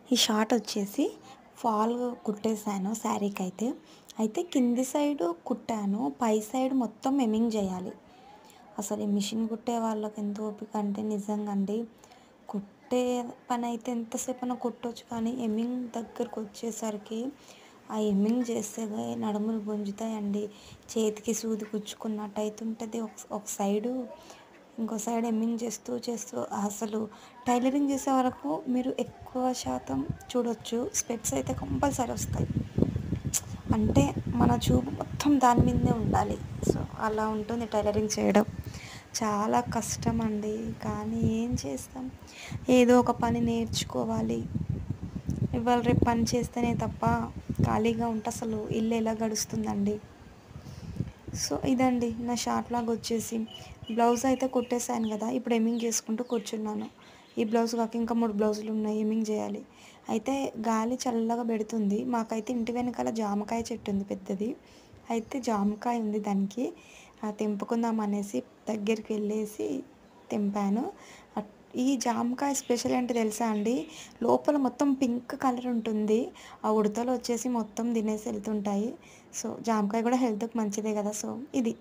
ఈ షార్ట్ వచ్చేసి ఫాల్ కుట్టేసాను శారీకైతే. అయితే కింది సైడు కుట్టాను. పై సైడ్ మొత్తం ఎమింగ్ జేయాలి. అసలు ఈ మిషన్ కుట్టే వాళ్ళకి ఎంత ఓపిక అంటే నిజంగా అండి. కుట్టే పనైతే ఎంతసేపైనా కుట్టొచ్చు కానీ ఎమ్మింగ్ దగ్గరకొచ్చేసరికి ఆ ఎమ్మింగ్ చేస్తే నడుములు గుంజుతాయండి. చేతికి సూది గుచ్చుకున్నట్టు అయితుంటది. ఒక సైడు ఇంకో సైడ్ ఎమ్మింగ్ చేస్తూ చేస్తూ అసలు టైలరింగ్ చేసే వరకు మీరు ఎక్కువ శాతం చూడొచ్చు స్పెట్స్ అయితే కంపల్సరీ వస్తాయి. అంటే మన చూపు మొత్తం దాని మీదనే ఉండాలి. సో అలా ఉంటుంది టైలరింగ్ చేయడం. చాలా కష్టం అండి. కానీ ఏం చేస్తాం, ఏదో ఒక పని నేర్చుకోవాలి. ఇవాళ రేపు పని చేస్తేనే తప్ప ఖాళీగా ఉంటే అసలు ఇల్లు ఎలా గడుస్తుందండి. సో ఇదండి నా షార్ట్ లాగ్ వచ్చేసి బ్లౌజ్ అయితే కుట్టేసాను కదా. ఇప్పుడు ఎమ్మింగ్ చేసుకుంటూ కూర్చున్నాను. ఈ బ్లౌజ్ కాక ఇంకా 3 బ్లౌజులు ఉన్నాయి ఎమ్మింగ్ చేయాలి. అయితే గాలి చల్లగా పెడుతుంది. మాకైతే ఇంటి వెనకాల జామకాయ చెట్టు ఉంది పెద్దది. అయితే జామకాయ ఉంది దానికి. తెంపుకుందాం అనేసి దగ్గరికి వెళ్ళేసి తెంపాను. ఈ జామకాయ స్పెషల్ ఏంటి తెలుసా అండి? లోపల మొత్తం పింక్ కలర్ ఉంటుంది. ఆ ఉడతలు వచ్చేసి మొత్తం తినేసి వెళ్తుంటాయి. సో జామకాయ కూడా హెల్త్‌కి మంచిదే కదా! సో ఇది.